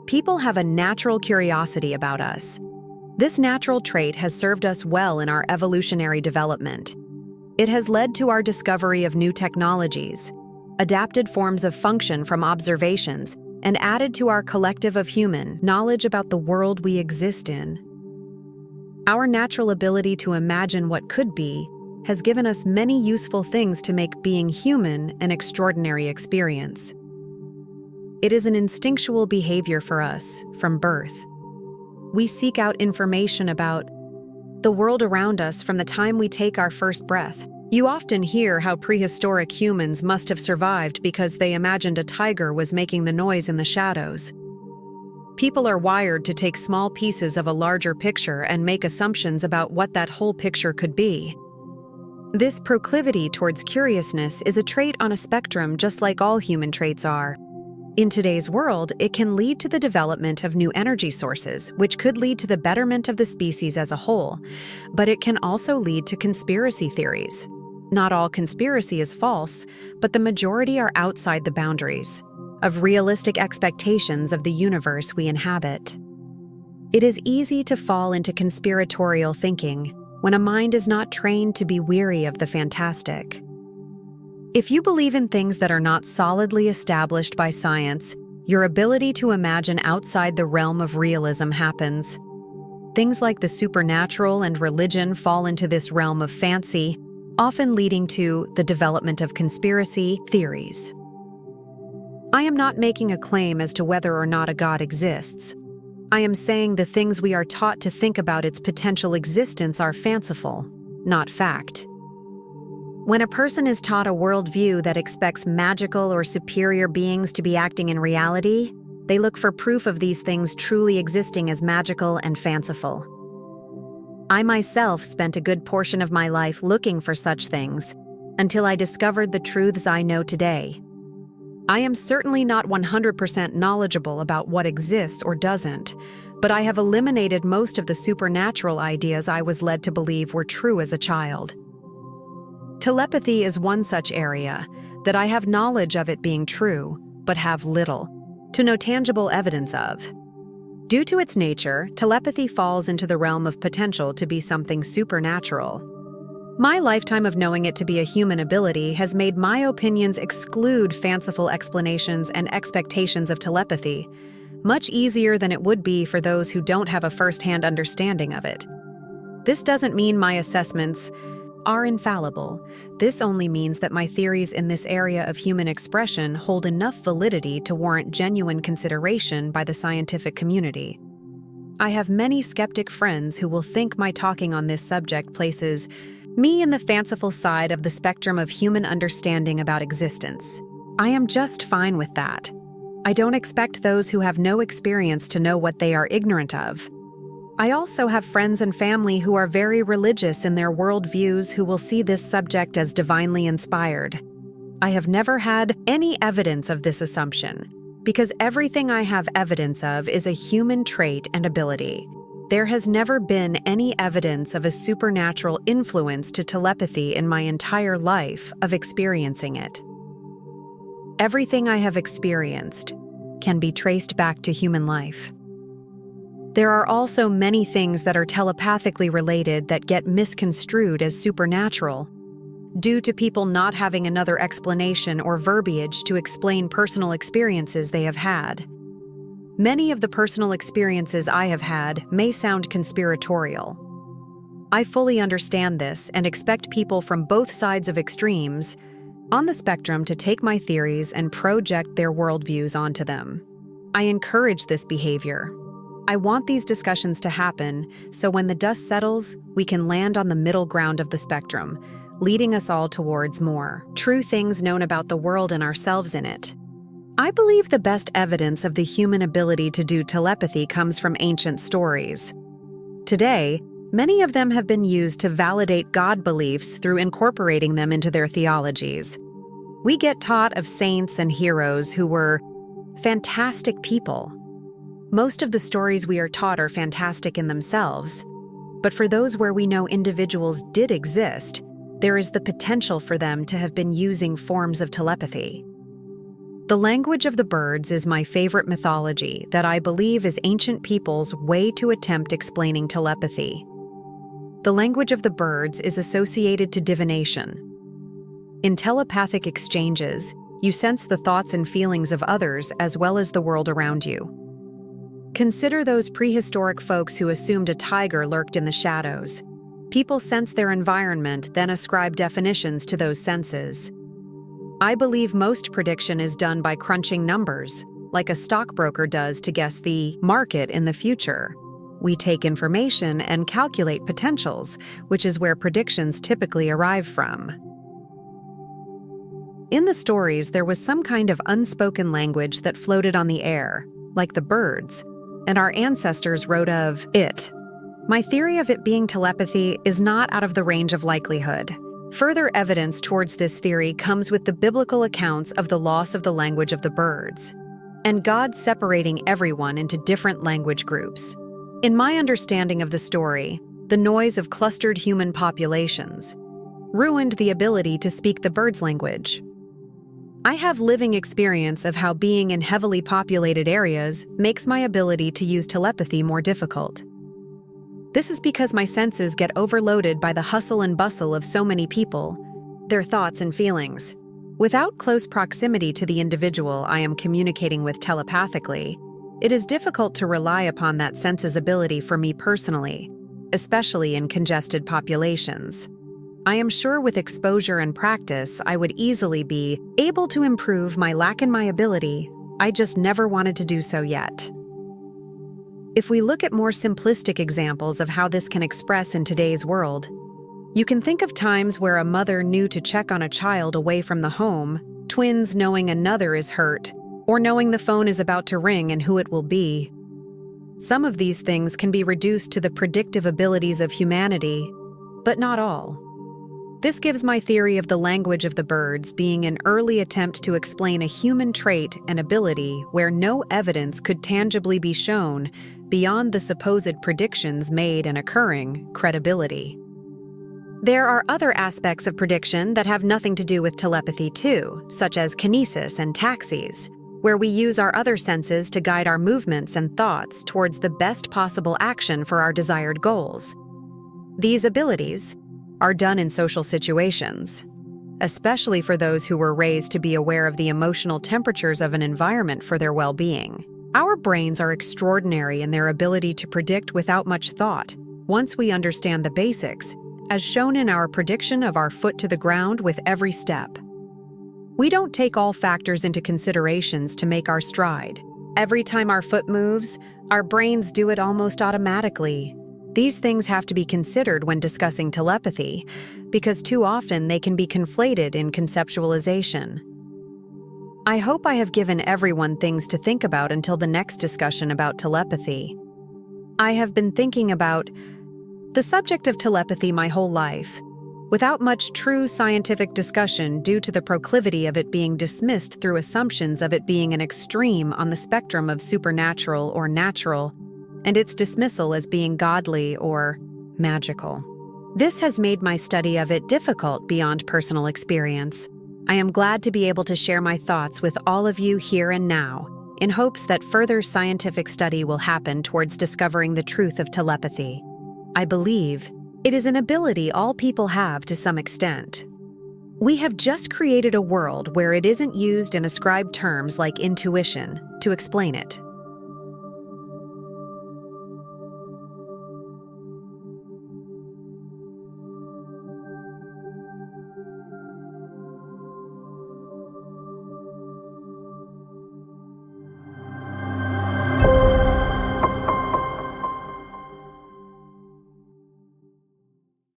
People have a natural curiosity about us. This natural trait has served us well in our evolutionary development. It has led to our discovery of new technologies, adapted forms of function from observations, and added to our collective of human knowledge about the world we exist in. Our natural ability to imagine what could be has given us many useful things to make being human an extraordinary experience. It is an instinctual behavior for us from birth. We seek out information about the world around us from the time we take our first breath. You often hear how prehistoric humans must have survived because they imagined a tiger was making the noise in the shadows. People are wired to take small pieces of a larger picture and make assumptions about what that whole picture could be. This proclivity towards curiousness is a trait on a spectrum just like all human traits are. In today's world, it can lead to the development of new energy sources, which could lead to the betterment of the species as a whole, but it can also lead to conspiracy theories. Not all conspiracy is false, but the majority are outside the boundaries of realistic expectations of the universe we inhabit. It is easy to fall into conspiratorial thinking when a mind is not trained to be weary of the fantastic. If you believe in things that are not solidly established by science, your ability to imagine outside the realm of realism happens. Things like the supernatural and religion fall into this realm of fancy, often leading to the development of conspiracy theories. I am not making a claim as to whether or not a God exists. I am saying the things we are taught to think about its potential existence are fanciful, not fact. When a person is taught a worldview that expects magical or superior beings to be acting in reality, they look for proof of these things truly existing as magical and fanciful. I myself spent a good portion of my life looking for such things, until I discovered the truths I know today. I am certainly not 100% knowledgeable about what exists or doesn't, but I have eliminated most of the supernatural ideas I was led to believe were true as a child. Telepathy is one such area that I have knowledge of it being true, but have little to no tangible evidence of. Due to its nature, telepathy falls into the realm of potential to be something supernatural. My lifetime of knowing it to be a human ability has made my opinions exclude fanciful explanations and expectations of telepathy, much easier than it would be for those who don't have a first-hand understanding of it. This doesn't mean my assessments are infallible. This only means that my theories in this area of human expression hold enough validity to warrant genuine consideration by the scientific community. I have many skeptic friends who will think my talking on this subject places me in the fanciful side of the spectrum of human understanding about existence. I am just fine with that. I don't expect those who have no experience to know what they are ignorant of. I also have friends and family who are very religious in their worldviews who will see this subject as divinely inspired. I have never had any evidence of this assumption, because everything I have evidence of is a human trait and ability. There has never been any evidence of a supernatural influence to telepathy in my entire life of experiencing it. Everything I have experienced can be traced back to human life. There are also many things that are telepathically related that get misconstrued as supernatural, due to people not having another explanation or verbiage to explain personal experiences they have had. Many of the personal experiences I have had may sound conspiratorial. I fully understand this and expect people from both sides of extremes on the spectrum to take my theories and project their worldviews onto them. I encourage this behavior. I want these discussions to happen so when the dust settles, we can land on the middle ground of the spectrum, leading us all towards more true things known about the world and ourselves in it. I believe the best evidence of the human ability to do telepathy comes from ancient stories. Today, many of them have been used to validate God beliefs through incorporating them into their theologies. We get taught of saints and heroes who were fantastic people. Most of the stories we are taught are fantastic in themselves, but for those where we know individuals did exist, there is the potential for them to have been using forms of telepathy. The language of the birds is my favorite mythology that I believe is ancient people's way to attempt explaining telepathy. The language of the birds is associated to divination. In telepathic exchanges, you sense the thoughts and feelings of others as well as the world around you. Consider those prehistoric folks who assumed a tiger lurked in the shadows. People sense their environment, then ascribe definitions to those senses. I believe most prediction is done by crunching numbers, like a stockbroker does to guess the market in the future. We take information and calculate potentials, which is where predictions typically arrive from. In the stories, there was some kind of unspoken language that floated on the air, like the birds, and our ancestors wrote of it. My theory of it being telepathy is not out of the range of likelihood. Further evidence towards this theory comes with the biblical accounts of the loss of the language of the birds, and God separating everyone into different language groups. In my understanding of the story, the noise of clustered human populations ruined the ability to speak the birds' language. I have living experience of how being in heavily populated areas makes my ability to use telepathy more difficult. This is because my senses get overloaded by the hustle and bustle of so many people, their thoughts and feelings. Without close proximity to the individual I am communicating with telepathically, it is difficult to rely upon that sense's ability for me personally, especially in congested populations. I am sure with exposure and practice, I would easily be able to improve my lack in my ability. I just never wanted to do so yet. If we look at more simplistic examples of how this can express in today's world, you can think of times where a mother knew to check on a child away from the home, twins knowing another is hurt, or knowing the phone is about to ring and who it will be. Some of these things can be reduced to the predictive abilities of humanity, but not all. This gives my theory of the language of the birds being an early attempt to explain a human trait and ability where no evidence could tangibly be shown beyond the supposed predictions made and occurring credibility. There are other aspects of prediction that have nothing to do with telepathy too, such as kinesis and taxis, where we use our other senses to guide our movements and thoughts towards the best possible action for our desired goals. These abilities are done in social situations, especially for those who were raised to be aware of the emotional temperatures of an environment for their well-being. Our brains are extraordinary in their ability to predict without much thought, once we understand the basics, as shown in our prediction of our foot to the ground with every step. We don't take all factors into considerations to make our stride. Every time our foot moves, our brains do it almost automatically. These things have to be considered when discussing telepathy, because too often they can be conflated in conceptualization. I hope I have given everyone things to think about until the next discussion about telepathy. I have been thinking about the subject of telepathy my whole life, without much true scientific discussion due to the proclivity of it being dismissed through assumptions of it being an extreme on the spectrum of supernatural or natural, and its dismissal as being godly or magical. This has made my study of it difficult beyond personal experience. I am glad to be able to share my thoughts with all of you here and now, in hopes that further scientific study will happen towards discovering the truth of telepathy. I believe it is an ability all people have to some extent. We have just created a world where it isn't used in ascribed terms like intuition to explain it.